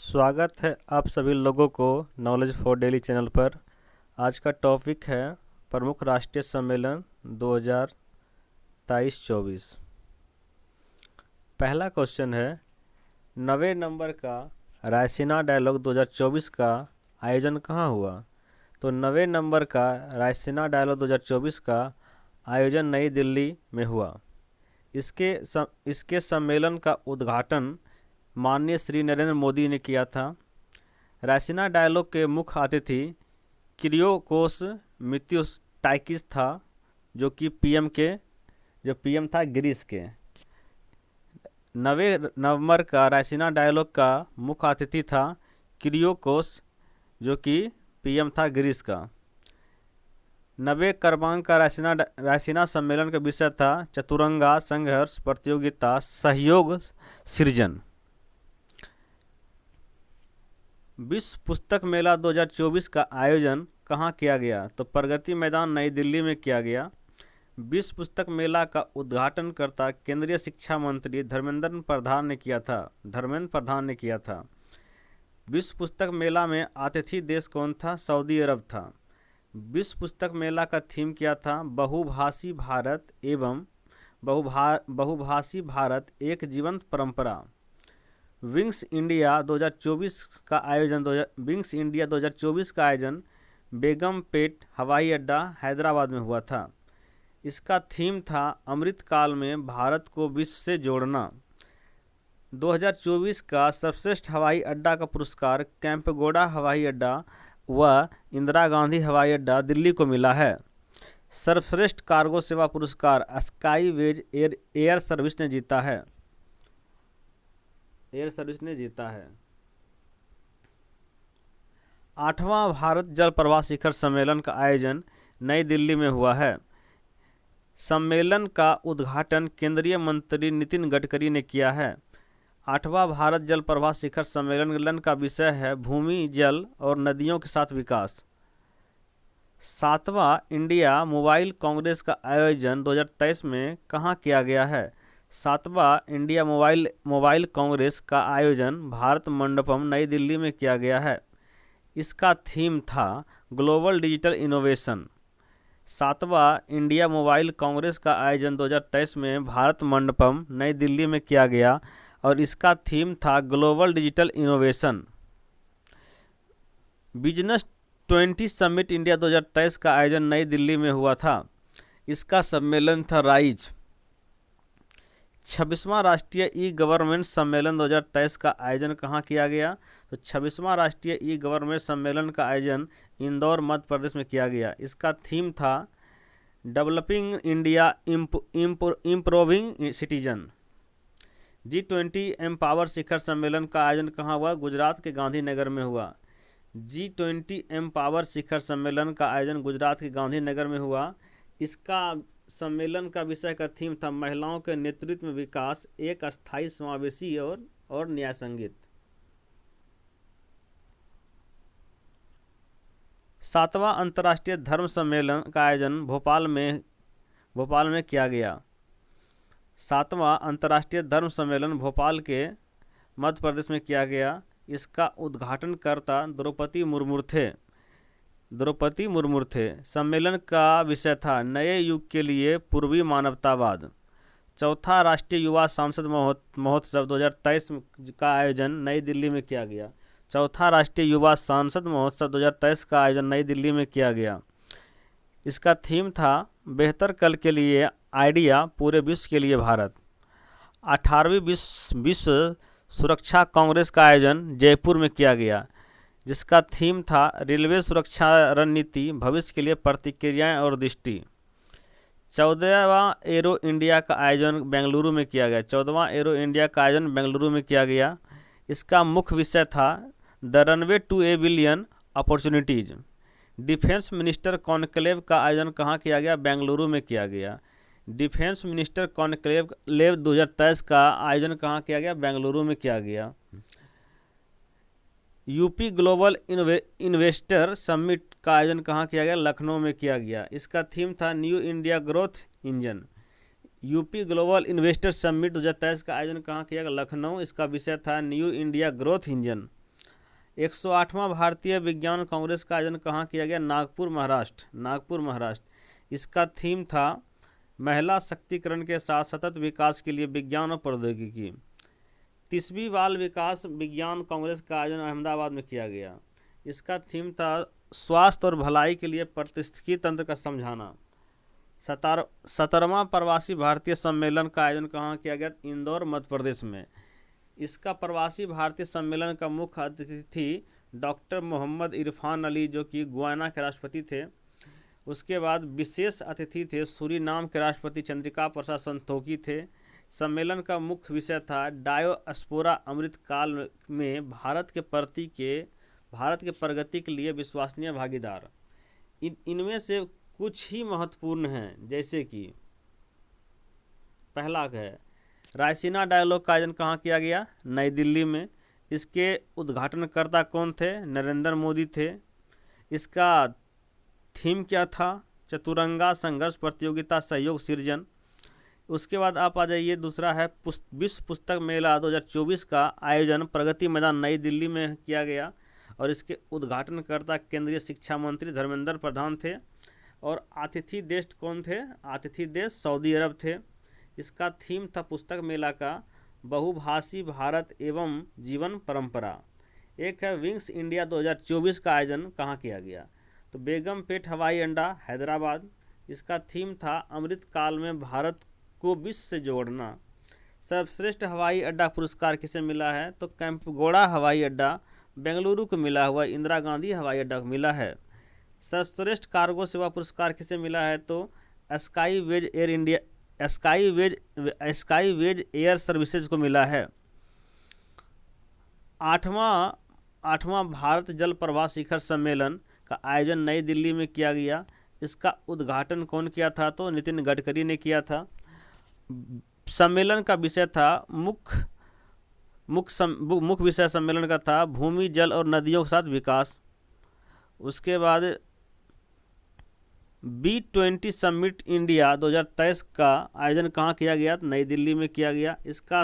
स्वागत है आप सभी लोगों को नॉलेज फॉर डेली चैनल पर। आज का टॉपिक है प्रमुख राष्ट्रीय सम्मेलन 2023-24। पहला क्वेश्चन है, 9वें नंबर का रायसीना डायलॉग 2024 का आयोजन कहाँ हुआ? तो 9वें नंबर का रायसीना डायलॉग 2024 का आयोजन नई दिल्ली में हुआ। इसके सम्मेलन का उद्घाटन माननीय श्री नरेंद्र मोदी ने किया था। रायसीना डायलॉग के मुख्य अतिथि किरियोकोस मित्सोटाकिस था, जो कि पीएम था ग्रीस के। 9वें नवंबर का रायसीना डायलॉग का मुख्य अतिथि था किरियोकोस, जो कि पीएम था ग्रीस का। 9वें क्रमांक का रायसीना सम्मेलन का विषय था चतुरंगा संघर्ष प्रतियोगिता सहयोग सृजन। विश्व पुस्तक मेला 2024 का आयोजन कहाँ किया गया? तो प्रगति मैदान नई दिल्ली में किया गया। विश्व पुस्तक मेला का उद्घाटन करता केंद्रीय शिक्षा मंत्री धर्मेंद्र प्रधान ने किया था। विश्व पुस्तक मेला में अतिथि देश कौन था? सऊदी अरब था। विश्व पुस्तक मेला का थीम क्या था? बहुभाषी भारत एक जीवंत परंपरा। विंग्स इंडिया 2024 का आयोजन बेगमपेट हवाई अड्डा हैदराबाद में हुआ था। इसका थीम था अमृत काल में भारत को विश्व से जोड़ना। 2024 का सर्वश्रेष्ठ हवाई अड्डा का पुरस्कार कैंपगोड़ा हवाई अड्डा व इंदिरा गांधी हवाई अड्डा दिल्ली को मिला है। सर्वश्रेष्ठ कार्गो सेवा पुरस्कार स्काईवेज एयर सर्विस ने जीता है। 8वां भारत जल प्रवाह शिखर सम्मेलन का आयोजन नई दिल्ली में हुआ है। सम्मेलन का उद्घाटन केंद्रीय मंत्री नितिन गडकरी ने किया है। 8वां भारत जल प्रवाह शिखर सम्मेलन का विषय है भूमि, जल और नदियों के साथ विकास। 7वां इंडिया मोबाइल कांग्रेस का आयोजन 2023 में कहाँ किया गया है? 7वां इंडिया मोबाइल कांग्रेस का आयोजन भारत मंडपम नई दिल्ली में किया गया है। इसका थीम था ग्लोबल डिजिटल इनोवेशन। 7वां इंडिया मोबाइल कांग्रेस का आयोजन 2023 में भारत मंडपम नई दिल्ली में किया गया और इसका थीम था global digital innovation. Business 20 summit India 2023 का आयोजन नई दिल्ली में हुआ था। इसका सम्मेलन था राइज। 26वां राष्ट्रीय ई गवर्नमेंट सम्मेलन 2023 का आयोजन कहाँ किया गया? तो 26वां राष्ट्रीय ई गवर्नमेंट सम्मेलन का आयोजन इंदौर मध्य प्रदेश में किया गया। इसका थीम था developing India improving citizen. G20 empower शिखर सम्मेलन का आयोजन कहाँ हुआ? गुजरात के गांधीनगर में हुआ। G20 एम्पावर शिखर सम्मेलन का आयोजन गुजरात के गांधीनगर में हुआ। इसका सम्मेलन का विषय का थीम था महिलाओं के नेतृत्व में विकास, एक अस्थायी समावेशी और न्याय संगीत। 7वां अंतर्राष्ट्रीय धर्म सम्मेलन का आयोजन भोपाल में किया गया। 7वां अंतर्राष्ट्रीय धर्म सम्मेलन भोपाल के मध्य प्रदेश में किया गया। इसका उद्घाटनकर्ता द्रौपदी मुर्मू थे। सम्मेलन का विषय था नए युग के लिए पूर्वी मानवतावाद। 4था राष्ट्रीय युवा सांसद महोत्सव 2023 का आयोजन नई दिल्ली में किया गया। 4था राष्ट्रीय युवा सांसद महोत्सव 2023 का आयोजन नई दिल्ली में किया गया। इसका थीम था बेहतर कल के लिए आइडिया, पूरे विश्व के लिए भारत। 18वीं विश्व सुरक्षा कांग्रेस का आयोजन जयपुर में किया गया, जिसका थीम था रेलवे सुरक्षा रणनीति, भविष्य के लिए प्रतिक्रियाएं और दृष्टि। 14वां एरो इंडिया का आयोजन बेंगलुरु में किया गया। 14वां एरो इंडिया का आयोजन बेंगलुरु में किया गया। इसका मुख्य विषय था the runway to a billion opportunities. Defence minister conclave का आयोजन कहाँ किया गया? बेंगलुरु में किया गया। डिफेंस मिनिस्टर कॉन्क्लेव 2023 का आयोजन कहाँ किया गया? बेंगलुरु में किया गया। यूपी ग्लोबल इन्वेस्टर समिट का आयोजन कहाँ किया गया? लखनऊ में किया गया। इसका थीम था new India growth engine. UP global investor summit 2023 का आयोजन कहाँ किया गया? लखनऊ। इसका विषय था न्यू इंडिया ग्रोथ इंजन। 108वां भारतीय विज्ञान कांग्रेस का आयोजन कहाँ किया गया? नागपुर महाराष्ट्र। नागपुर महाराष्ट्र। इसका थीम था महिला शक्तिकरण के साथ सतत विकास के लिए विज्ञान और प्रौद्योगिकी। 30वीं बाल विकास विज्ञान कांग्रेस का आयोजन अहमदाबाद में किया गया। इसका थीम था स्वास्थ्य और भलाई के लिए पारिस्थितिकी तंत्र का समझाना। 17वां प्रवासी भारतीय सम्मेलन का आयोजन कहाँ किया गया? इंदौर मध्य प्रदेश में। इसका प्रवासी भारतीय सम्मेलन का मुख्य अतिथि डॉक्टर मोहम्मद इरफान अली जो कि गुयाना के राष्ट्रपति थे। उसके बाद विशेष अतिथि थे सूरीनाम के राष्ट्रपति चंद्रिका प्रसाद संतोखी थे। सम्मेलन का मुख्य विषय था डायोस्पोरा अमृत काल में भारत के प्रगति के लिए विश्वसनीय भागीदार। इनमें से कुछ ही महत्वपूर्ण हैं, जैसे कि पहला है रायसीना डायलॉग का आयोजन कहाँ किया गया? नई दिल्ली में। इसके उद्घाटनकर्ता कौन थे? नरेंद्र मोदी थे। इसका थीम क्या था? चतुरंगा संघर्ष प्रतियोगिता सहयोग सृजन। उसके बाद आप आ जाइए, दूसरा है विश्व पुस्तक मेला 2024 का आयोजन प्रगति मैदान नई दिल्ली में किया गया और इसके उद्घाटनकर्ता केंद्रीय शिक्षा मंत्री धर्मेंद्र प्रधान थे। और आतिथ्य देश कौन थे? आतिथ्य देश सऊदी अरब थे। इसका थीम था पुस्तक मेला का बहुभाषी भारत एवं जीवन परंपरा। एक है विंग्स इंडिया 2024 का आयोजन कहाँ किया गया? तो बेगमपेट हवाई अड्डा हैदराबाद। इसका थीम था अमृत काल में भारत को विश्व से जोड़ना। सर्वश्रेष्ठ हवाई अड्डा पुरस्कार किसे मिला है? तो कैंपगोड़ा हवाई अड्डा बेंगलुरु को मिला हुआ, इंदिरा गांधी हवाई अड्डा को मिला है। सर्वश्रेष्ठ कार्गो सेवा पुरस्कार किसे मिला है? तो स्काईवेज एयर सर्विसेज को मिला है। आठवां भारत जल प्रवाह शिखर सम्मेलन का आयोजन नई दिल्ली में किया गया। इसका उद्घाटन कौन किया था? तो नितिन गडकरी ने किया था। सम्मेलन का विषय था मुख्य विषय सम्मेलन का था भूमि, जल और नदियों के साथ विकास। उसके बाद B20 समिट इंडिया 2023 का आयोजन कहाँ किया गया? नई दिल्ली में किया गया। इसका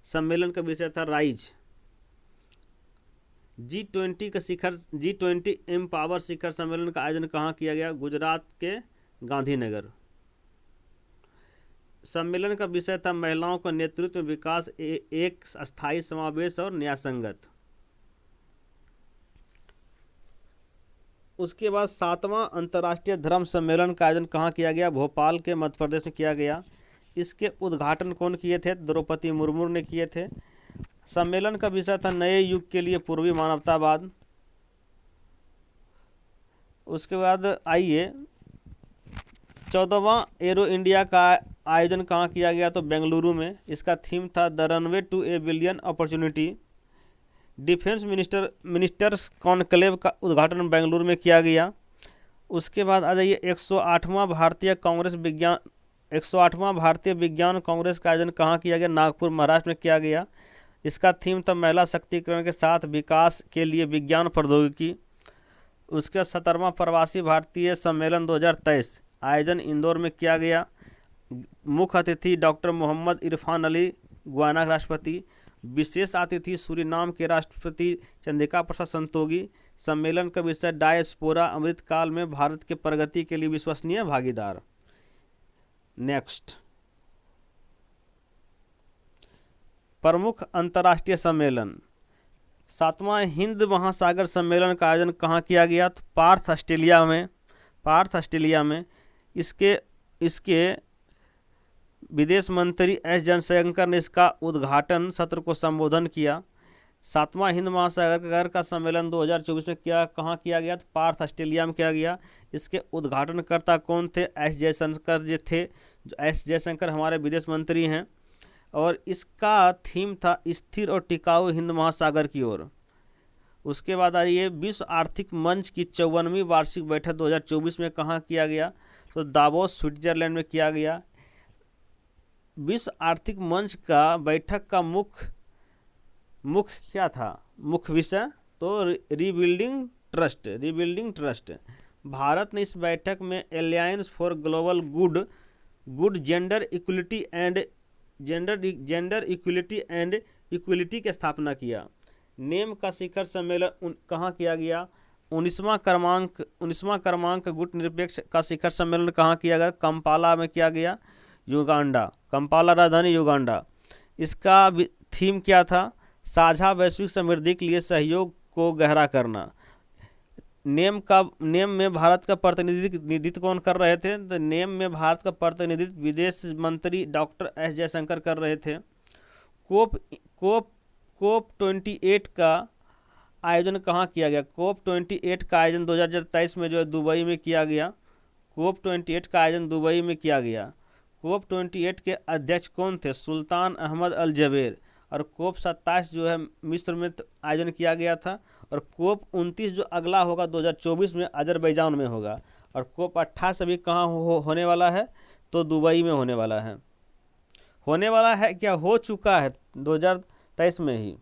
सम्मेलन का विषय था राइज। G20 एम्पावर शिखर सम्मेलन का आयोजन कहाँ किया गया? गुजरात के गांधीनगर। सम्मेलन का विषय था महिलाओं का नेतृत्व विकास, एक स्थायी समावेश और न्यायसंगत। उसके बाद 7वां अंतर्राष्ट्रीय धर्म सम्मेलन का आयोजन कहाँ किया गया? भोपाल के मध्य प्रदेश में किया गया। इसके उद्घाटन कौन किए थे? द्रौपदी मुर्मू ने किए थे। सम्मेलन का विषय था नए युग के लिए पूर्वी मानवतावाद। उसके बाद आइए 14वां एरो इंडिया का आयोजन कहाँ किया गया? तो बेंगलुरु में। इसका थीम था the runway to a billion opportunity. Defence ministers conclave का उद्घाटन बेंगलुरु में किया गया। उसके बाद आ जाइए 108वां भारतीय विज्ञान कांग्रेस का आयोजन कहाँ किया गया? नागपुर महाराष्ट्र में किया गया। इसका थीम था महिला शक्तिकरण के साथ विकास के लिए विज्ञान प्रौद्योगिकी। उसके 17वां प्रवासी भारतीय सम्मेलन 2023 आयोजन इंदौर में किया गया। मुख्य अतिथि डॉक्टर मोहम्मद इरफान अली गुयाना के राष्ट्रपति। विशेष अतिथि सूरीनाम के राष्ट्रपति चंद्रिका प्रसाद संतोखी। सम्मेलन का विषय डायस्पोरा अमृत काल में भारत के प्रगति के लिए विश्वसनीय भागीदार। नेक्स्ट, प्रमुख अंतर्राष्ट्रीय सम्मेलन। 7वां हिंद महासागर सम्मेलन का आयोजन कहाँ किया गया? तो पार्थ ऑस्ट्रेलिया में। इसके विदेश मंत्री एस जयशंकर ने इसका उद्घाटन सत्र को संबोधन किया। 7वां हिंद महासागर का सम्मेलन 2024 में कहाँ किया गया? तो पार्थ ऑस्ट्रेलिया में किया गया। इसके उद्घाटनकर्ता कौन थे? एस जयशंकर जी थे। एस जयशंकर हमारे विदेश मंत्री हैं। और इसका थीम था स्थिर और टिकाऊ हिंद महासागर की ओर। उसके बाद आइए विश्व आर्थिक मंच की 54वीं वार्षिक बैठक 2024 में कहाँ किया गया? तो दावोस स्विट्जरलैंड में किया गया। विश्व आर्थिक मंच का बैठक का मुख्य क्या था? मुख्य विषय तो रीबिल्डिंग ट्रस्ट। भारत ने इस बैठक में alliance for global good gender equality and equality की स्थापना किया। नेम का शिखर सम्मेलन कहाँ किया गया? 19वां क्रमांक गुट निरपेक्ष का शिखर सम्मेलन कहाँ किया गया? कंपाला में किया गया, युगांडा। कंपाला राजधानी युगांडा। इसका थीम क्या था? साझा वैश्विक समृद्धि के लिए सहयोग को गहरा करना। नेम में भारत का प्रतिनिधित्व कौन कर रहे थे? तो नेम में भारत का प्रतिनिधित्व विदेश मंत्री डॉक्टर एस जयशंकर कर रहे थे। कोप 28 का आयोजन कहाँ किया गया? कोप 28 का आयोजन 2023 में जो है दुबई में किया गया। कोप 28 का आयोजन दुबई में किया गया। कोप 28 के अध्यक्ष कौन थे? सुल्तान अहमद अल जबेर। और कोप 27 जो है मिस्र में आयोजन किया गया था। और कोप 29 जो अगला होगा 2024 में अजरबैजान में होगा। और कोप 28 अभी कहाँ होने वाला है? तो दुबई में होने वाला है। होने वाला है क्या? हो चुका है 2023 में ही।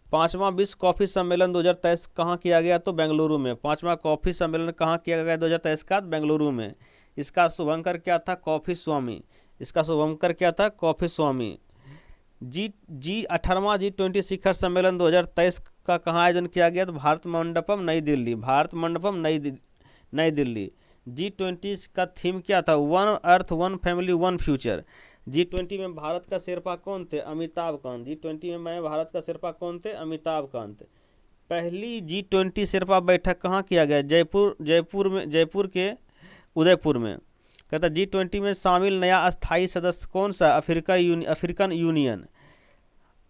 5वां विश्व कॉफ़ी सम्मेलन 2023 कहाँ किया गया? तो बेंगलुरु में। 5वां कॉफ़ी सम्मेलन कहाँ किया गया 2023 का? बेंगलुरु में। इसका शुभंकर क्या था? कॉफ़ी स्वामी। इसका शुभंकर क्या था? कॉफ़ी स्वामी। 18वां G20 शिखर सम्मेलन 2023 का कहाँ आयोजन किया गया? तो भारत मंडपम नई दिल्ली। भारत मंडपम नई दिल्ली। G20 का थीम क्या था? One earth one family one future. G20 में भारत का शेरपा कौन थे? अमिताभ कांत। G20 में भारत का शेरपा कौन थे? अमिताभ कांत। पहली G20 शेरपा बैठक कहाँ किया गया? जयपुर के उदयपुर में। कहता G20 में शामिल नया अस्थायी सदस्य कौन सा? African union.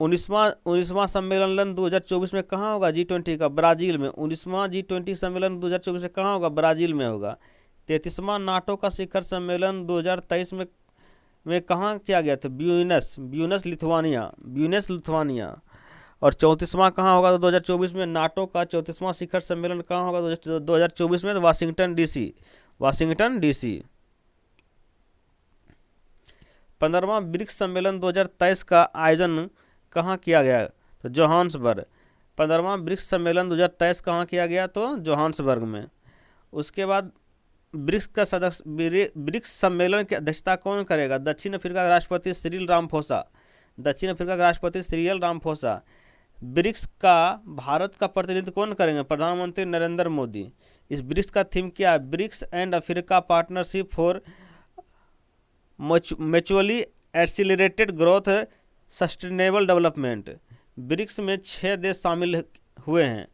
19वां सम्मेलन 2024 में कहाँ होगा G20 का? ब्राज़ील में। 19वां G20 सम्मेलन 2024 में कहाँ होगा? ब्राज़ील में होगा। 33वां नाटो का शिखर सम्मेलन 2023 में कहाँ किया गया था? Buenos Lithuania. और 34वां कहाँ होगा 2024 में? नाटो का 34वां शिखर सम्मेलन कहाँ होगा 2024 में? तो वाशिंगटन डीसी। 15वां ब्रिक्स सम्मेलन 2023 का आयोजन कहाँ किया गया? तो जोहान्सबर्ग। 15वां ब्रिक्स सम्मेलन 2023 कहाँ किया गया? तो जोहान्सबर्ग में। उसके बाद ब्रिक्स सम्मेलन की अध्यक्षता कौन करेगा? दक्षिण अफ्रीका के राष्ट्रपति सिरिल रामफोसा। ब्रिक्स का भारत का प्रतिनिधित्व कौन करेंगे? प्रधानमंत्री नरेंद्र मोदी। इस ब्रिक्स का थीम क्या है? BRICS and Africa partnership for mutually accelerated growth sustainable development. BRICS में 6 देश शामिल हुए हैं।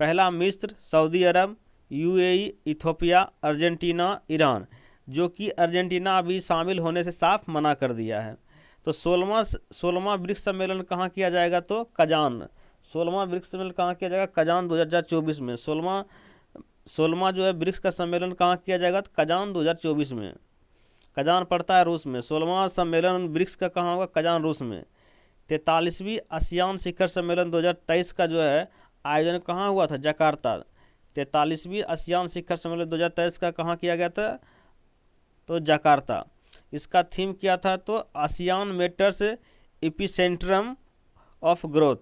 पहला मिस्र, सऊदी अरब, UAE, इथियोपिया, अर्जेंटीना, ईरान। जो कि अर्जेंटीना अभी शामिल होने से साफ मना कर दिया है। तो 16वां ब्रिक्स सम्मेलन कहाँ किया जाएगा? तो कजान। 16वां ब्रिक्स सम्मेलन कहाँ किया जाएगा? कजान 2024 में। 16वां जो है ब्रिक्स का सम्मेलन कहाँ किया जाएगा? तो कजान 2024 में। कजान पड़ता है रूस में। 16वां सम्मेलन ब्रिक्स का कहाँ होगा? कजान रूस में। 43वीं आसियान शिखर सम्मेलन 2023 का जो है आयोजन कहाँ हुआ था? जकार्ता। 43वीं आसियान शिखर सम्मेलन 2023 का कहाँ किया गया था? तो जकार्ता। इसका थीम क्या था? तो आसियान मैटर्स एपिसेंट्रम ऑफ ग्रोथ।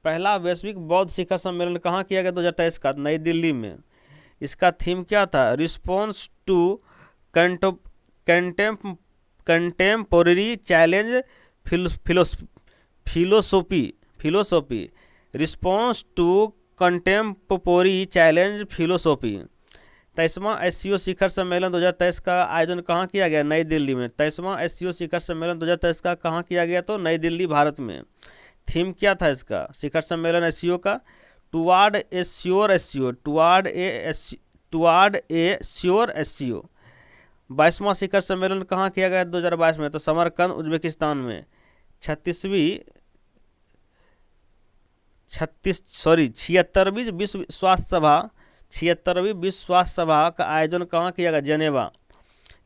पहला वैश्विक बौद्ध शिखर सम्मेलन कहाँ किया गया 2023 का? नई दिल्ली में। इसका थीम क्या था? Response to contemporary challenge philosophy. Response to contemporary challenge philosophy. 23वां SCO शिखर सम्मेलन 2023 का आयोजन कहाँ किया गया? नई दिल्ली में। 23वां SCO शिखर सम्मेलन 2023 का कहाँ किया गया? तो नई दिल्ली, भारत में। थीम क्या था इसका शिखर सम्मेलन SCO का? टुवार्ड ए श्योर SCO। 22वां शिखर सम्मेलन कहाँ किया गया 2022 में? तो समरकंद, उज्बेकिस्तान में। 76वीं विश्व स्वास्थ्य सभा का आयोजन कहाँ किया गया? जेनेवा।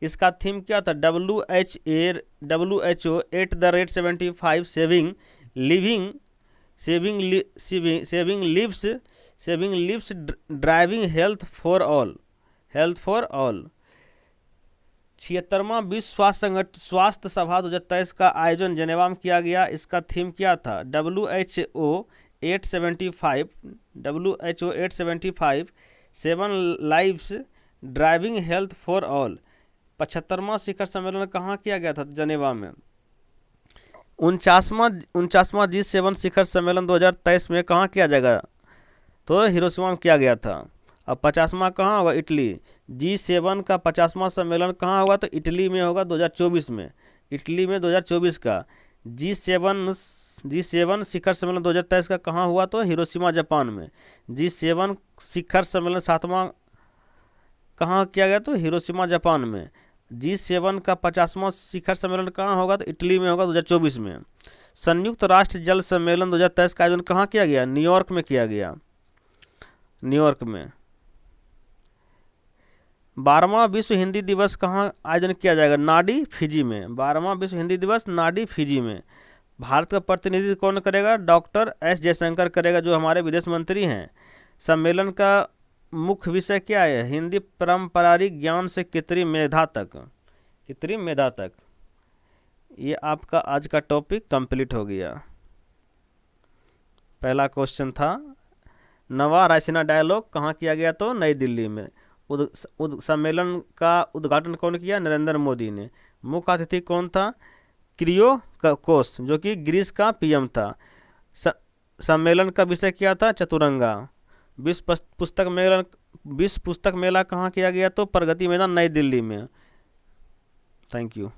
इसका थीम क्या था? WHO @75 saving lives driving health for all. 76वां विश्व स्वास्थ्य सभा 2023 का आयोजन जेनेवा में किया गया। इसका थीम क्या था? WHO 875 7 lives driving health for all. 75वां शिखर सम्मेलन कहाँ किया गया था? जेनेवा में। 49वां G7 शिखर सम्मेलन 2023 में कहाँ किया जाएगा? तो हिरोशिमा में किया गया था। अब 50वां कहाँ होगा? इटली। G7 का 50वां सम्मेलन कहाँ होगा? तो इटली में होगा 2024 में। इटली में 2024 का G7 शिखर सम्मेलन 2023 का कहाँ हुआ? तो हिरोशिमा जापान में। G7 शिखर सम्मेलन 7वां कहाँ किया गया? तो हिरोशिमा जापान में। G7 का 50वां शिखर सम्मेलन कहाँ होगा? तो इटली में होगा 2024 में। संयुक्त राष्ट्र जल सम्मेलन 2023 का आयोजन कहाँ किया गया? न्यूयॉर्क में किया गया, न्यूयॉर्क में। 12वां विश्व हिंदी दिवस कहाँ आयोजन किया जाएगा? नाडी, फिजी में। 12वां विश्व हिंदी दिवस नाडी, फिजी में। भारत का प्रतिनिधित्व कौन करेगा? डॉक्टर एस जयशंकर करेगा, जो हमारे विदेश मंत्री हैं। सम्मेलन का मुख्य विषय क्या है? हिंदी पारंपरिक ज्ञान से कृत्रिम मेधा तक। कृत्रिम मेधा तक। ये आपका आज का टॉपिक कंप्लीट हो गया। पहला क्वेश्चन था नवा रायसीना डायलॉग कहाँ किया गया? तो नई दिल्ली में। सम्मेलन का उद्घाटन कौन किया? नरेंद्र मोदी ने। मुख्य अतिथि कौन था? क्रियोकोस, जो कि ग्रीस का पीएम था। सम्मेलन का विषय क्या था? चतुरंगा। विश्व पुस्तक मेला कहाँ किया गया? तो प्रगति मैदान, नई दिल्ली में। Thank you.